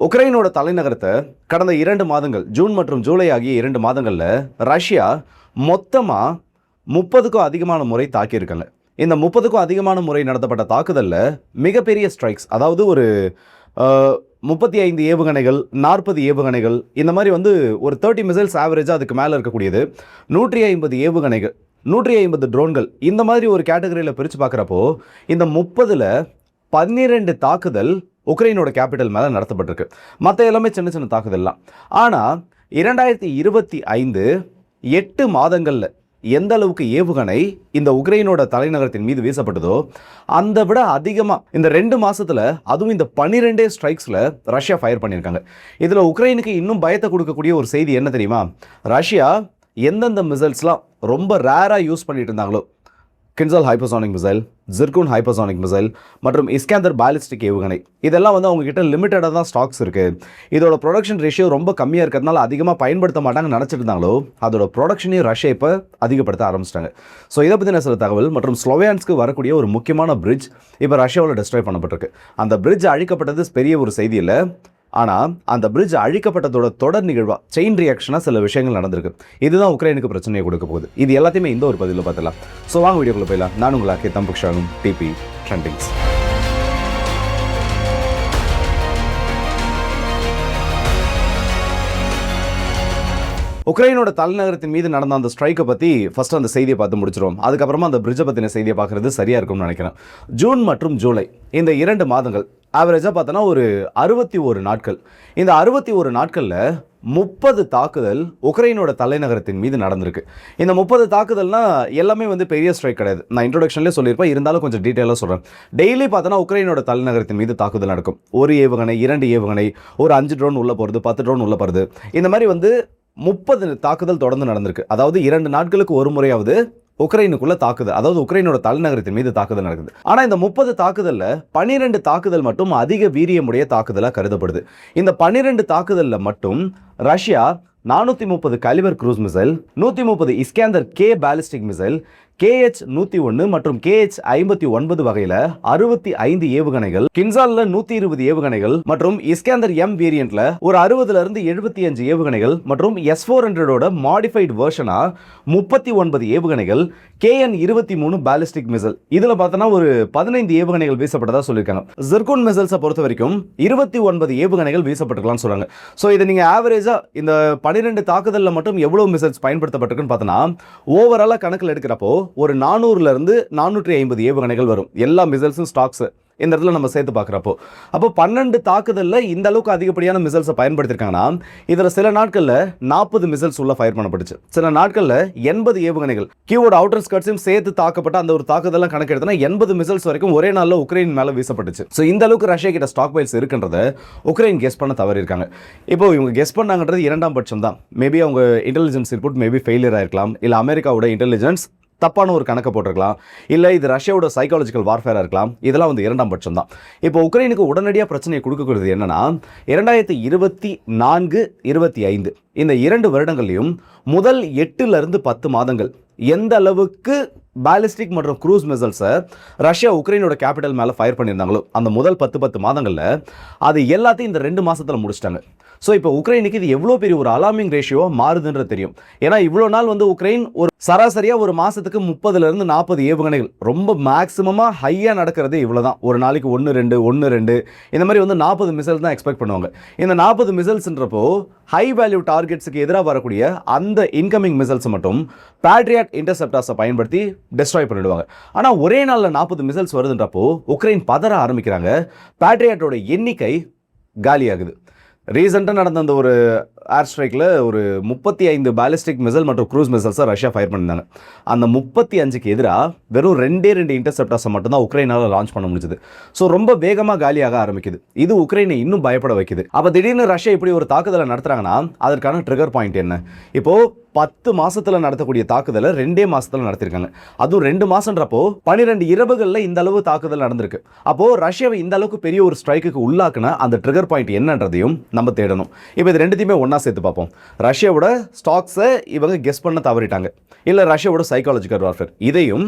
உக்ரைனோட தலைநகரத்தை கடந்த 2 மாதங்கள் ஜூன் மற்றும் ஜூலை ஆகிய 2 மாதங்களில் ரஷ்யா மொத்தமாக 30க்கும் அதிகமான முறை தாக்கியிருக்காங்க. இந்த 30க்கும் அதிகமான முறை நடத்தப்பட்ட தாக்குதலில் மிகப்பெரிய ஸ்ட்ரைக்ஸ், அதாவது ஒரு 35 ஏவுகணைகள், 40 ஏவுகணைகள், இந்த மாதிரி ஒரு 30 மிசைல்ஸ் ஆவரேஜாக அதுக்கு மேலே இருக்கக்கூடியது, 150 ஏவுகணைகள், 150 ட்ரோன்கள், இந்த மாதிரி ஒரு கேட்டகரியில் பிரித்து பார்க்குறப்போ இந்த 30ல் 12 தாக்குதல் உக்ரைனோட கேபிட்டல் மேலே நடத்தப்பட்டிருக்கு. மற்ற எல்லாமே சின்ன சின்ன தாக்குதல்லாம். ஆனால் 2025 8 மாதங்களில் எந்த அளவுக்கு ஏவுகணை இந்த உக்ரைனோட தலைநகரத்தின் மீது வீசப்பட்டதோ அந்த விட அதிகமாக இந்த 2 மாதத்தில், அதுவும் இந்த 12 ஸ்ட்ரைக்ஸில் ரஷ்யா ஃபயர் பண்ணியிருக்காங்க. இதில் உக்ரைனுக்கு இன்னும் பயத்தை கொடுக்கக்கூடிய ஒரு செய்தி என்ன தெரியுமா? ரஷ்யா எந்தெந்த மிசைல்ஸ்லாம் ரொம்ப ரேராக யூஸ் பண்ணிட்டு இருந்தாங்களோ, Kinzhal hypersonic missile, Zircon hypersonic missile மற்றும் இஸ்கேந்தர் பாலிஸ்டிக் ஏவுகணை, இதெல்லாம் அவங்ககிட்ட லிமிட்டடாக தான் ஸ்டாக்ஸ் இருக்குது. இதோட ப்ரொடக்ஷன் ரேஷியோ ரொம்ப கம்மியாக இருக்கிறதுனால அதிகமாக பயன்படுத்த மாட்டாங்கன்னு நினச்சிட்டு இருந்தாங்களோ, அதோட ப்ரொடக்ஷனையும் ரஷ்யா இப்போ அதிகப்படுத்த ஆரம்பிச்சிட்டாங்க. ஸோ இதை பற்றின சில தகவல். மற்றும் ஸ்லோவியான்ஸ்க்கு வரக்கூடிய ஒரு முக்கியமான பிரிட்ஜ் இப்போ ரஷ்யாவில் டெஸ்ட்ராய் பண்ணப்பட்டிருக்கு. அந்த பிரிட்ஜ் அழிக்கப்பட்டது பெரிய ஒரு செய்தி இல்லை. ஆனால் அந்த பிரிட்ஜ் அழிக்கப்பட்டதோட தொடர் நிகழ்வாக, செயின் ரியாக்ஷனாக சில விஷயங்கள் நடந்திருக்கு. இதுதான் உக்ரைனுக்கு பிரச்சனையை கொடுக்க போகுது. இது எல்லாத்தையுமே இந்த ஒரு பதிவில் பார்த்துலாம். ஸோ வாங்க வீடியோக்குள்ள போயிடலாம். நான் உங்களாக்கே தம்புக்ஷாகும் டிபி ட்ரெண்டிங்ஸ். உக்ரைனோட தலைநகரத்தின் மீது நடந்த அந்த ஸ்ட்ரைக்கை பற்றி ஃபர்ஸ்ட் அந்த செய்தியை பார்த்து முடிச்சிடும். அதுக்கப்புறமா அந்த பிரிட்ஜை பற்றின செய்தியை பார்க்குறது சரியாக இருக்கும்னு நினைக்கிறேன். ஜூன் மற்றும் ஜூலை இந்த 2 மாதங்கள் ஆவரேஜாக பார்த்தோன்னா ஒரு 61 நாட்கள். இந்த 61 நாட்களில் 30 தாக்குதல் உக்ரைனோட தலைநகரத்தின் மீது நடந்திருக்கு. இந்த 30 தாக்குதல்னா எல்லாமே பெரிய ஸ்ட்ரைக் கிடையாது. நான் இன்ட்ரோடக்ஷன்லேயே சொல்லியிருப்பேன், இருந்தாலும் கொஞ்சம் டீட்டெயிலாக சொல்கிறேன். டெய்லி பார்த்தோன்னா உக்ரைனோட தலைநகரத்தின் மீது தாக்குதல் நடக்கும். ஒரு ஏவுகணை, 2 ஏவுகணை, ஒரு 5 ட்ரோன் உள்ளே போகிறது, 10 ட்ரோன் உள்ளே போகிறது, இந்த மாதிரி 30 தாக்குதல் தொடர்ந்து நடந்திருக்கு. அதாவது 2 நாட்களுக்கு ஒரு முறையாவது உக்ரைனுக்குள்ள தாக்குதல், அதாவது உக்ரைனோட தலைநகரத்தின் மீது தாக்குதல் நடக்குது. ஆனால் இந்த 30 தாக்குதலில் 12 தாக்குதல் மட்டும் அதிக வீரியமுடைய தாக்குதலாக கருதப்படுது. இந்த 12 தாக்குதலில் மட்டும் Russia 430 Kalibr cruise missile, 130 Iskander K ballistic missile, KH-101 மற்றும் KH-59 வகையில் 65 ஏவுகணைகள், கின்சால்ல 120 ஏவுகணைகள் மற்றும் இஸ்கேந்தர் M வேரியன்ட்ல ஒரு 60லிருந்து 75 ஏவுகணைகள் மற்றும் S-400ஓட மாடிஃபைடு வெர்ஷனா 39 ஏவுகணைகள், KN-23 பாலிஸ்டிக் மிசைல், இதுல பார்த்தோன்னா ஒரு 15 ஏவுகணைகள் வீசப்பட்டதா சொல்லியிருக்காங்க. ஜிர்கூன் மிசைல்ஸை பொறுத்த வரைக்கும் 29 ஏவுகணைகள் வீசப்பட்டிருக்கலாம்னு சொல்றாங்க. ஸோ இதை நீங்க ஆவரேஜா இந்த 12 தாக்குதலில் மட்டும் எவ்வளவு மிசைல்ஸ் பயன்படுத்தப்பட்டிருக்குன்னு பார்த்தோன்னா, ஓவராலாக கணக்கில் எடுக்கிறப்போ ஒரு 400லிருந்து 450 ஏவுகணைகள் வரும். எல்லா மிசைல்ஸும் ஸ்டாக்ஸ் இந்த இடத்துல நம்ம சேர்த்து பார்க்குறப்போ, அப்போ 12 தாக்குதலில் இந்த அளவுக்கு அதிகப்படியான மிசைல்ஸை பயன்படுத்தியிருக்காங்கன்னா, இதில் சில நாட்களில் 40 மிசைல்ஸ் உள்ள ஃபயர் பண்ணப்பட்டுச்சு. சில நாட்களில் 80 ஏவுகணைகள், கீவோட அவுட்டர் ஸ்கர்ட்ஸையும் சேர்த்து தாக்கப்பட்ட அந்த ஒரு தாக்குதலாம் கணக்கு எடுத்தோன்னா 80 மிசைல்ஸ் வரைக்கும் ஒரே நாளில் உக்ரைன் மேலே வீசப்பட்டுச்சு. ஸோ இந்த அளவுக்கு ரஷ்யா கிட்ட ஸ்டாக் பைல்ஸ் இருக்குன்றதை உக்ரைன் கெஸ் பண்ண தவறியிருக்காங்க. இப்போ இவங்க கெஸ் பண்ணாங்கன்றது 2ஆம் பட்சம் தான். மேபி அவங்க இன்டெலிஜென்ஸ் ரிப்போர்ட் மேபி ஃபெயிலியர் ஆயிருக்கலாம், இல்லை அமெரிக்காவோட இன்டெலிஜென்ஸ் தப்பான ஒரு கணக்கை போட்டிருக்கலாம், இல்லை இது ரஷ்யாவோட சைக்காலஜிக்கல் வார்ஃபேராக இருக்கலாம். இதெல்லாம் 2ஆம் பட்சம் தான். இப்போ உக்ரைனுக்கு உடனடியாக பிரச்சனையை கொடுக்கக்கூடியது என்னன்னா, 2024, 25 இந்த 2 வருடங்களையும் முதல் 8லிருந்து 10 மாதங்கள் எந்த அளவுக்கு பாலிஸ்டிக் மற்றும் க்ரூஸ் மிசைல்ஸை ரஷ்யா உக்ரைனோட கேபிட்டல் மேலே ஃபயர் பண்ணியிருந்தாங்களோ அந்த முதல் 10 மாதங்களில் அது எல்லாத்தையும் இந்த 2 மாதத்தில் முடிச்சிட்டாங்க. ஸோ இப்போ உக்ரைனுக்கு இது எவ்வளோ பெரிய ஒரு அலார்மிங் ரேஷியோவாக மாறுதுன்றது தெரியும். ஏன்னா இவ்வளோ நாள் உக்ரைன் ஒரு சராசரியாக ஒரு மாதத்துக்கு 30லிருந்து 40 ஏவுகணைகள், ரொம்ப மேக்ஸிமமாக ஹையாக நடக்கிறது இவ்வளோ தான். ஒரு நாளைக்கு 1-2 இந்த மாதிரி 40 மிசைல்ஸ் தான் எக்ஸ்பெக்ட் பண்ணுவாங்க. இந்த 40 மிசைல்ஸ்ன்றப்போ ஹை வேல்யூ டார்கெட்ஸுக்கு எதிராக வரக்கூடிய அந்த இன்கமிங் மிசைல்ஸ் மட்டும் பேட்ரியாட் இன்டர்செப்டார்ஸை பயன்படுத்தி டெஸ்ட்ராய் பண்ணிடுவாங்க. ஆனால் ஒரே நாளில் 40 மிசைல்ஸ் வருதுன்றப்போ உக்ரைன் பதற ஆரம்பிக்கிறாங்க. பேட்ரியாட்டோட எண்ணிக்கை காலியாகுது. ரீசெண்டாக நடந்த அந்த ஒரு ஏர் ஸ்ட்ரைக்கில் ஒரு 35 பாலிஸ்டிக் மிசைல் மற்றும் க்ரூஸ் மிசைல்ஸை ரஷ்யா ஃபயர் பண்ணியிருந்தாங்க. அந்த 35க்கு எதிராக வெறும் 2 இன்டர்செப்டர்ஸை மட்டும்தான் உக்ரைனால் லான்ச் பண்ண முடிஞ்சது. ஸோ ரொம்ப வேகமாக காலியாக ஆரம்பிக்குது. இது உக்ரைனை இன்னும் பயப்பட வைக்குது. அப்போ திடீர்னு ரஷ்யா இப்படி ஒரு தாக்குதலை நடத்துகிறாங்கன்னா அதற்கான ட்ரிகர் பாயிண்ட் என்ன? இப்போது 10 மாதத்தில் நடத்தக்கூடிய தாக்குதலை 2 மாதத்தில் நடத்திருக்காங்க. அதுவும் 2 மாதம்ன்றப்போ 12 இரவுகளில் இந்த அளவு தாக்குதல் நடந்திருக்கு. அப்போது ரஷ்யாவை இந்த அளவுக்கு பெரிய ஒரு ஸ்ட்ரைக்குக்கு உள்ளாக்குன அந்த ட்ரிகர் பாயிண்ட் என்னன்றதையும் நம்ம தேடணும். இப்போ இது ரெண்டுத்தையுமே ஒன்றா சேர்த்து பார்ப்போம். ரஷ்யாவோட ஸ்டாக்ஸை இவங்க கெஸ் பண்ண தவறிட்டாங்க, இல்லை ரஷ்யாவோட சைக்காலஜிக்கல் வார்ஃபேர், இதையும்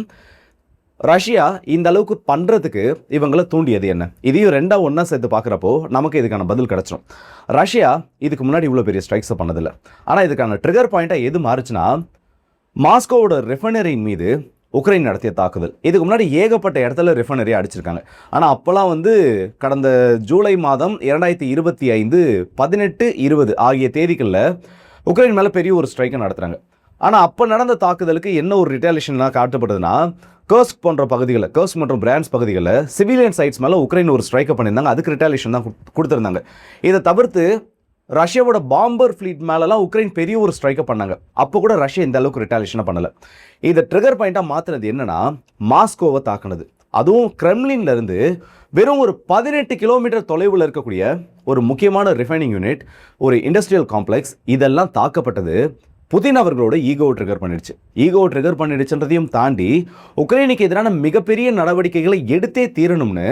ரஷ்யா இந்த அளவுக்கு பண்ணுறதுக்கு இவங்களை தூண்டியது என்ன? இதையும் ரெண்டா ஒன்றா சேர்த்து பார்க்குறப்போ நமக்கு இதுக்கான பதில் கிடச்சிடும். ரஷ்யா இதுக்கு முன்னாடி இவ்வளோ பெரிய ஸ்ட்ரைக்ஸை பண்ணதில்லை. ஆனால் இதுக்கான ட்ரிகர் பாயிண்ட்டாக எது மாறுச்சுன்னா, மாஸ்கோவோட ரெஃபைனரியின் மீது உக்ரைன் நடத்திய தாக்குதல். இதுக்கு முன்னாடி ஏகப்பட்ட இடத்துல ரெஃபைனரி அடிச்சிருக்காங்க. ஆனால் அப்போல்லாம் வந்து கடந்த ஜூலை மாதம் 2025 18 20 ஆகிய தேதிகளில் உக்ரைன் மேலே பெரிய ஒரு ஸ்ட்ரைக்கை நடத்துகிறாங்க. ஆனால் அப்போ நடந்த தாக்குதலுக்கு என்ன ஒரு ரிட்டாலியேஷனாக காட்டப்படுதுன்னா, கர்ஸ்க் போன்ற பகுதிகளில், கர்ஸ்க் மற்றும் பிரான்ஸ் பகுதிகளில் சிவிலியன் சைட்ஸ் மேலே உக்ரைன் ஒரு ஸ்ட்ரைக்கை பண்ணியிருந்தாங்க. அதுக்கு ரிட்டாலியேஷன் தான் கொடுத்துருந்தாங்க. இதை தவிர்த்து ரஷ்யாவோட பாம்பர் ஃப்ளீட் மேலெலாம் உக்ரைன் பெரிய ஒரு ஸ்ட்ரைக்கை பண்ணாங்க. அப்போ கூட ரஷ்யா இந்த அளவுக்கு ரிட்டாலியேஷனை பண்ணலை. இதை ட்ரிகர் பாயிண்ட்டாக மாற்றினது என்னன்னா, மாஸ்கோவை தாக்குனது. அதுவும் கிரெம்லின்லேருந்து வெறும் ஒரு 18 கிலோமீட்டர் தொலைவில் இருக்கக்கூடிய ஒரு முக்கியமான ரிஃபைனிங் யூனிட், ஒரு இண்டஸ்ட்ரியல் காம்ப்ளெக்ஸ், இதெல்லாம் தாக்கப்பட்டது புதின் அவர்களோட ஈகோவை ட்ரிகர் பண்ணிடுச்சு. ஈகோவை ட்ரிகர் பண்ணிடுச்சுன்றதையும் தாண்டி உக்ரைனுக்கு எதிரான மிகப்பெரிய நடவடிக்கைகளை எடுத்தே தீரணும்னு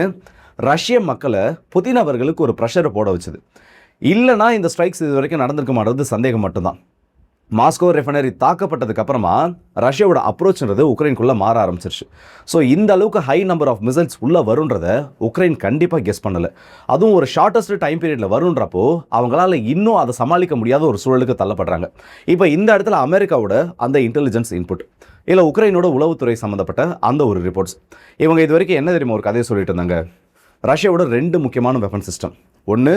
ரஷ்ய மக்களை புதின் அவர்களுக்கு ஒரு ப்ரெஷரை போட வச்சுது. இல்லைனா இந்த ஸ்ட்ரைக்ஸ் இது வரைக்கும் நடந்திருக்க மாட்டது சந்தேகம் மட்டும்தான். மாஸ்கோ ரெஃபைனரி தாக்கப்பட்டதுக்கு அப்புறமா ரஷ்யாவோட அப்ரோச்ன்றது உக்ரைனுக்குள்ளே மாற ஆரம்பிச்சிருச்சு. ஸோ இந்த அளவுக்கு ஹை நம்பர் ஆஃப் மிசைல்ஸ் உள்ளே வருன்றதை உக்ரைன் கண்டிப்பாக கெஸ் பண்ணலை. அதுவும் ஒரு ஷார்ட்டஸ்ட் டைம் பீரியடில் வருன்றப்போ அவங்களால இன்னும் அதை சமாளிக்க முடியாத ஒரு சூழலுக்கு தள்ளப்படுறாங்க. இப்போ இந்த இடத்துல அமெரிக்காவோட அந்த இன்டெலிஜென்ஸ் இன்புட், இல்லை உக்ரைனோட உளவுத்துறை சம்மந்தப்பட்ட அந்த ஒரு ரிப்போர்ட்ஸ், இவங்க இது வரைக்கும் என்ன தெரியுமா ஒரு கதையை சொல்லிட்டு இருந்தாங்க. ரஷ்யாவோட 2 முக்கியமான வெப்பன் சிஸ்டம், ஒன்று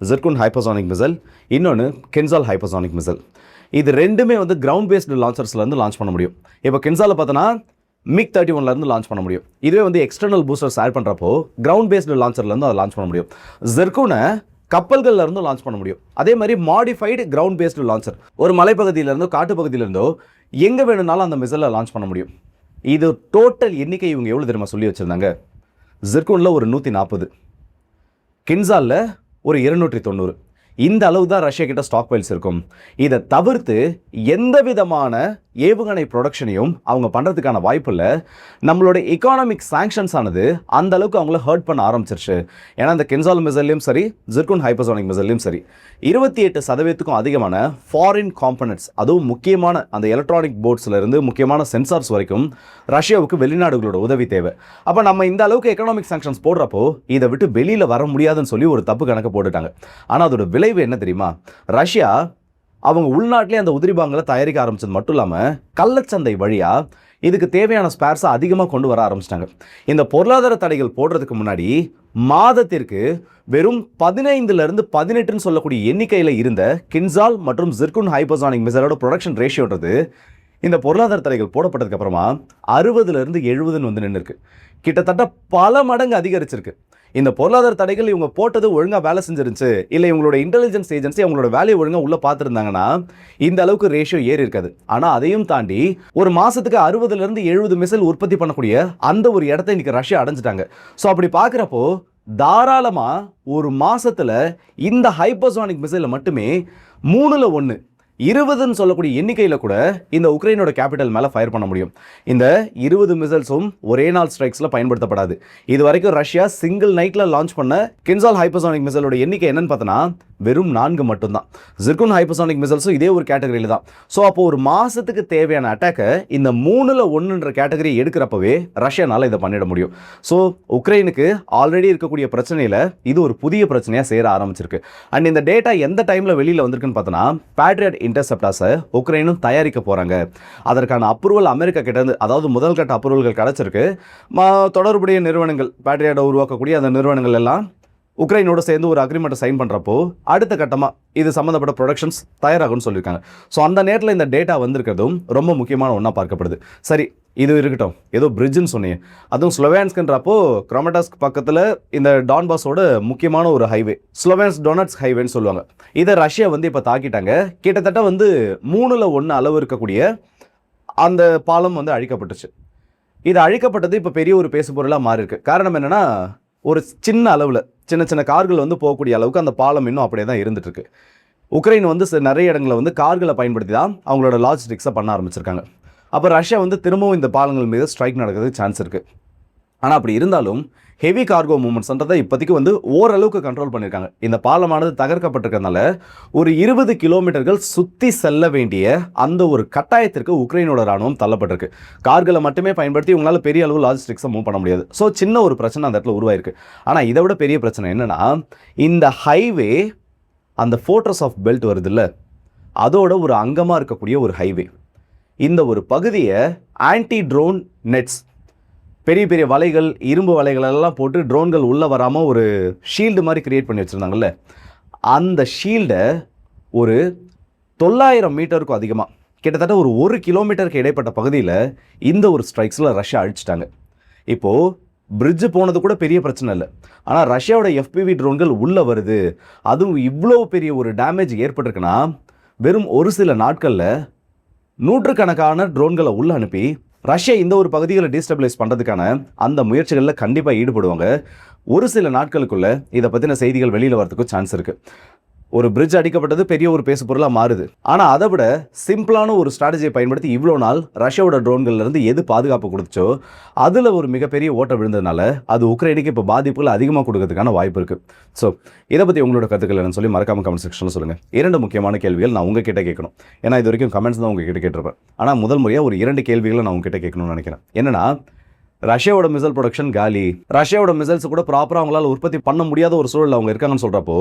ஜிர்குன் ஹைப்பர்சானிக் மிசைல், இன்னொன்று கின்சால் ஹைப்பர்சானிக் மிசைல். இது ரெண்டுமே வந்து கிரவுண்ட் பேஸ்டு லான்ச்சர்ஸ்லேருந்து லான்ச் பண்ண முடியும். இப்போ கின்சாலில் பார்த்தோன்னா MiG-31 லான்ச் பண்ண முடியும். இதுவே வந்து எக்ஸ்டர்னல் பூஸ்டர்ஸ் ஆட் பண்ணுறப்போ கிரவுண்ட் பேஸ்டு லான்ச்சர்லேருந்து அதை லான்ச் பண்ண முடியும். ஜிர்குனை கப்பல்கள்ல இருந்தும் லான்ச் பண்ண முடியும். அதே மாதிரி மாடிஃபைடு கிரவுண்ட் பேஸ்டு லான்ச்சர், ஒரு மலைப்பகுதியிலேருந்தோ காட்டுப்பகுதியிலேருந்தோ எங்கே வேணும்னாலும் அந்த மிசைலை லான்ச் பண்ண முடியும். இது டோட்டல் எண்ணிக்கை இவங்க எவ்வளோ தெரியுமா சொல்லி வச்சுருந்தாங்க? ஜிர்குனில் ஒரு 140, கின்சாலில் ஒரு 290. இந்த அளவு தான் ரஷ்யா கிட்ட ஸ்டாக் பைல்ஸ் இருக்கும். இதை தவிர்த்து எந்த விதமான ஏவுகணை ப்ரொடக்ஷனையும் அவங்க பண்ணுறதுக்கான வாய்ப்பு இல்லை. நம்மளோட எக்கானமிக் சாங்ஷன்ஸ் ஆனது அந்த அளவுக்கு அவங்கள ஹர்ட் பண்ண ஆரம்பிச்சிருச்சு. ஏன்னா இந்த கின்சால் மிசைல்லையும் சரி, ஜிர்குன் ஹைப்பர்சானிக் மிசைல்லையும் சரி, 28% அதிகமான ஃபாரின் காம்பனன்ட்ஸ், அதுவும் முக்கியமான அந்த எலக்ட்ரானிக் போர்ட்ஸ்லேருந்து முக்கியமான சென்சார்ஸ் வரைக்கும் ரஷ்யாவுக்கு வெளிநாடுகளோட உதவி தேவை. அப்போ நம்ம இந்த அளவுக்கு எக்கனாமிக் சாங்ஷன்ஸ் போடுறப்போ இதை விட்டு வெளியில் வர முடியாதுன்னு சொல்லி ஒரு தப்பு கணக்கு போட்டுட்டாங்க. ஆனால் அதோட விளைவு என்ன தெரியுமா? ரஷ்யா அவங்க உள்நாட்டிலே அந்த உதிரிபாகங்களை தயாரிக்க ஆரம்பிச்சது மட்டும் இல்லாமல் கள்ளச்சந்தை வழியாக இதுக்கு தேவையான ஸ்பேர்ஸை அதிகமாக கொண்டு வர ஆரம்பிச்சிட்டாங்க. இந்த பொருளாதார தடைகள் போடுறதுக்கு முன்னாடி மாதத்திற்கு வெறும் 15லேருந்து 18ன்னு சொல்லக்கூடிய எண்ணிக்கையில் இருந்த கின்சால் மற்றும் ஜிர்குன் ஹைப்பர்சானிக் மிசைலோட ப்ரொடக்ஷன் ரேஷியோன்றது இந்த பொருளாதார தடைகள் போடப்பட்டதுக்கு அப்புறமா 60லேருந்து 70ன்னு வந்து நின்று இருக்கு. கிட்டத்தட்ட பல மடங்கு அதிகரிச்சிருக்கு. இந்த பொருளாதார தடைகள் இவங்க போட்டது ஒழுங்காக வேலை செஞ்சிருந்துச்சு, இல்லை இவங்களோட இன்டெலிஜென்ஸ் ஏஜென்சி அவங்களோட வேலையை ஒழுங்காக உள்ளே பார்த்துருந்தாங்கன்னா இந்த அளவுக்கு ரேஷியோ ஏறி இருக்காது. ஆனால் அதையும் தாண்டி ஒரு மாதத்துக்கு 60லேருந்து 70 மிசைல் உற்பத்தி பண்ணக்கூடிய அந்த ஒரு இடத்த இன்னைக்கு ரஷ்யா அடைஞ்சிட்டாங்க. ஸோ அப்படி பார்க்குறப்போ தாராளமாக ஒரு மாதத்தில் இந்த ஹைப்பர்சானிக் மிசைலை மட்டுமே 3ல் 1, 20ன்னு சொல்லக்கூடிய எண்ணிக்கையில் கூட இந்த உக்ரைனோட கேபிட்டல் மேலே ஃபயர் பண்ண முடியும். இந்த 20 மிசைல்ஸும் ஒரே நாள் ஸ்ட்ரைக்ஸில் பயன்படுத்தப்படாது. இது வரைக்கும் ரஷ்யா சிங்கிள் நைட்டில் லான்ச் பண்ண கின்சால் ஹைப்பர்சானிக் மிசைலோட எண்ணிக்கை என்னன்னு பார்த்தோன்னா வெறும் 4 மட்டும்தான். ஜிர்குன் ஹைப்பர்சானிக் மிசைல்ஸும் இதே ஒரு கேட்டகரியில் தான். ஸோ அப்போ ஒரு மாதத்துக்கு தேவையான அட்டாக்கை இந்த 3ல் 1ன்ற கேட்டகரி எடுக்கிறப்பவே ரஷ்யானால் இதை பண்ணிட முடியும். ஸோ உக்ரைனுக்கு ஆல்ரெடி இருக்கக்கூடிய பிரச்சனையில் இது ஒரு புதிய பிரச்சனையாக சேர ஆரம்பிச்சிருக்கு. அண்ட் இந்த டேட்டா எந்த டைமில் வெளியில் வந்திருக்குன்னு பார்த்தோன்னா, பேட்ரியட் இன்டர்செப்டார்ஸை உக்ரைனும் தயாரிக்க போகிறாங்க. அதற்கான அப்ரூவல் அமெரிக்கா கிட்டேருந்து, அதாவது முதல் கட்ட அப்ரூவல்கள் கிடச்சிருக்கு. தொடர்புடைய நிறுவனங்கள், பேட்ரியட்டை உருவாக்கக்கூடிய அந்த நிறுவனங்கள் எல்லாம் உக்ரைனோட சேர்ந்து ஒரு அக்ரிமெண்ட்டை சைன் பண்ணுறப்போ அடுத்த கட்டமாக இது சம்மந்தப்பட்ட ப்ரொடக்ஷன்ஸ் தயாராகும்னு சொல்லியிருக்காங்க. ஸோ அந்த நேரத்தில் இந்த டேட்டா வந்திருக்கிறதும் ரொம்ப முக்கியமான ஒன்றா பார்க்கப்படுது. சரி, இது இருக்கட்டும், ஏதோ பிரிட்ஜுன்னு சொன்னீங்க, அதுவும் ஸ்லோவேன்ஸ்க்குன்றப்போ கிராமடாஸ்க் பக்கத்தில் இந்த டான்பாஸோட முக்கியமான ஒரு ஹைவே, ஸ்லோவேன்ஸ் டொனட்ஸ் ஹைவேன்னு சொல்லுவாங்க. இதை ரஷ்யா வந்து இப்போ தாக்கிட்டாங்க. கிட்டத்தட்ட வந்து 3ல் 1 அளவு இருக்கக்கூடிய அந்த பாலம் வந்து அழிக்கப்பட்டுச்சு. இது அழிக்கப்பட்டது இப்போ பெரிய ஒரு பேசு பொருளாக மாறி இருக்கு. காரணம் என்னென்னா, ஒரு சின்ன அளவில் சின்ன சின்ன கார்கள் வந்து போகக்கூடிய அளவுக்கு அந்த பாலம் இன்னும் அப்படியே தான் இருந்துட்டு இருக்கு. உக்ரைன் வந்து நிறைய இடங்களில் வந்து கார்களை பயன்படுத்தி தான் அவங்களோட லாஜிஸ்டிக்ஸை பண்ண ஆரம்பிச்சிருக்காங்க. அப்போ ரஷ்யா வந்து திரும்பவும் இந்த பாலங்கள் மீது ஸ்ட்ரைக் நடக்கிறதுக்கு சான்ஸ் இருக்குது. ஆனால் அப்படி இருந்தாலும் ஹெவி கார்கோ மூவ்மெண்ட்ஸ்ன்றதை இப்போதைக்கு வந்து ஓரளவுக்கு கண்ட்ரோல் பண்ணியிருக்காங்க. இந்த பாலமானது தகர்க்கப்பட்டிருக்கிறதுனால ஒரு 20 கிலோமீட்டர்கள் சுற்றி செல்ல வேண்டிய அந்த ஒரு கட்டாயத்திற்கு உக்ரைனோட ராணுவம் தள்ளப்பட்டிருக்கு. கார்களை மட்டுமே பயன்படுத்தி உங்களால் பெரிய அளவு லாஜிஸ்டிக்ஸை மூவ் பண்ண முடியாது. ஸோ சின்ன ஒரு பிரச்சனை அந்த இடத்துல உருவாயிருக்கு. ஆனால் இதை விட பெரிய பிரச்சனை என்னன்னா, இந்த ஹைவே அந்த ஃபோர்ட்ரஸ் ஆஃப் பெல்ட் வருதுல்ல, அதோட ஒரு அங்கமாக இருக்கக்கூடிய ஒரு ஹைவே. இந்த ஒரு பகுதியை ஆன்டி ட்ரோன் நெட்ஸ், பெரிய பெரிய வலைகள், இரும்பு வலைகள் எல்லாம் போட்டு ட்ரோன்கள் உள்ளே வராமல் ஒரு ஷீல்டு மாதிரி கிரியேட் பண்ணி வச்சுருந்தாங்கல்ல, அந்த ஷீல்டை ஒரு 900 மீட்டருக்கும் அதிகமாக, கிட்டத்தட்ட ஒரு 1 கிலோமீட்டருக்கு இடைப்பட்ட பகுதியில் இந்த ஒரு ஸ்ட்ரைக்ஸில் ரஷ்யா அழிச்சிட்டாங்க. இப்போது பிரிட்ஜு போனது கூட பெரிய பிரச்சனை இல்லை. ஆனால் ரஷ்யாவோட FPV ட்ரோன்கள் உள்ளே வருது, அதுவும் இவ்வளோ பெரிய ஒரு டேமேஜ் ஏற்பட்டிருக்குன்னா, வெறும் ஒரு சில நாட்களில் நூற்றுக்கணக்கான ட்ரோன்களை உள்ளே அனுப்பி ரஷ்யா இந்த ஒரு பகுதிகளை டீஸ்டபிளைஸ் பண்ணுறதுக்கான அந்த முயற்சிகளில் கண்டிப்பாக ஈடுபடுவாங்க. ஒரு சில நாட்களுக்குள்ளே இதை பற்றின செய்திகள் வெளியில் வரதுக்கும் சான்ஸ் இருக்குது. ஒரு பிரிட்ஜ் அடிக்கப்பட்டது பெரிய ஒரு பேசு பொருளாக மாறுது. ஆனால் அதை விட சிம்பிளான ஒரு ஸ்ட்ராட்டஜியை பயன்படுத்தி இவ்வளோ நாள் ரஷ்யாவோட ட்ரோன்கள்லேருந்து எது பாதுகாப்பு கொடுத்துச்சோ அதில் ஒரு மிகப்பெரிய ஓட்டம் விழுந்ததுனால அது உக்ரைனுக்கு இப்போ பாதிப்புகள் அதிகமாக கொடுக்கறதுக்கான வாய்ப்பு இருக்குது. ஸோ இதை பற்றி உங்களோட கருத்துக்கள் என்னன்னு சொல்லி மறக்காம கமெண்ட் செக்ஷனில் சொல்லுங்கள். 2 முக்கியமான கேள்விகள் நான் உங்ககிட்ட கேட்கணும். ஏன்னா இது வரைக்கும் கமெண்ட்ஸ் தான் உங்ககிட்ட கேட்டிருப்பேன். ஆனால் முதல் முறையாக ஒரு 2 கேள்விகளை நான் உங்ககிட்ட கேட்கணும்னு நினைக்கிறேன். என்னன்னா, ரஷ்யாவோட மிசைல் ப்ரொடக்ஷன் காலி, ரஷ்யாவோட மிசைல்ஸ் கூட ப்ராப்பராக அவங்களால உற்பத்தி பண்ண முடியாத ஒரு சூழல் அவங்க இருக்காங்கன்னு சொல்கிறப்போ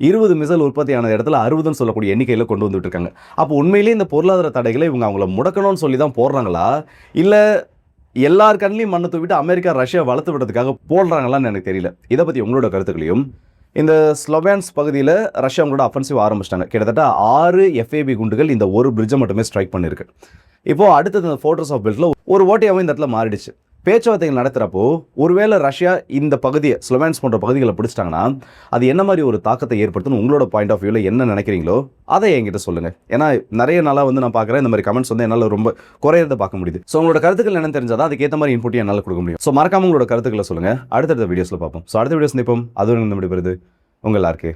20 மிசைல் உற்பத்தியான இடத்துல 60ன்னு சொல்லக்கூடிய எண்ணிக்கையில் கொண்டு வந்துட்டு இருக்காங்க. அப்போ உண்மையிலேயே இந்த பொருளாதார தடைகளை இவங்க அவங்கள முடக்கணும்னு சொல்லி தான் போடுறாங்களா, இல்லை எல்லார் கண்ணிலையும் மண்ணை தூவிட்டு அமெரிக்கா ரஷ்யா வளர்த்து விடுறதுக்காக போடுறாங்களான்னு எனக்கு தெரியல. இதை பற்றி உங்களோட கருத்துக்களையும். இந்த ஸ்லோவியான்ஸ் பகுதியில் ரஷ்யா அவங்களோட அஃபென்சிவ் ஆரம்பிச்சிட்டாங்க. கிட்டத்தட்ட 6 FAB குண்டுகள் இந்த ஒரு பிரிட்ஜை மட்டுமே ஸ்ட்ரைக் பண்ணியிருக்கு. இப்போது அடுத்தது இந்த ஃபோர்ட்ரஸ் ஆஃப் பெல்ட்டில் ஒரு ஓட்டையாகவும் இந்த இடத்துல மாறிடுச்சு. பேச்சுவார்த்தைகள் நடத்துகிறப்போ ஒருவேளை ரஷ்யா இந்த பகுதியை, ஸ்லோவியான்ஸ் போன்ற பகுதிகளை பிடிச்சிட்டாங்கன்னா அது என்ன மாதிரி ஒரு தாக்கத்தை ஏற்படுத்துன்னு உங்களோட பாயிண்ட் ஆஃப் வியூவில் என்ன நினைக்கிறீங்களோ அதை என்கிட்ட சொல்லுங்கள். ஏன்னா நிறைய நாளாக வந்து நான் பார்க்குறேன் இந்த மாதிரி கமெண்ட்ஸ் வந்து என்னால் ரொம்ப குறையிறத பார்க்க முடியுது. ஸோ உங்களோட கருத்துக்கள் என்னன்னு தெரிஞ்சால் தான் அதுக்கேற்ற மாதிரி இன்புட்டையும் என்னால் கொடுக்க முடியும். ஸோ மறக்காம உங்களோட கருத்துக்களை சொல்லுங்கள். அடுத்தடுத்த வீடியோஸில் பார்ப்போம். ஸோ அடுத்த வீடியோஸ் நிற்போம். அதுவும் இந்த முடிவு உங்கள் எல்லாருக்கே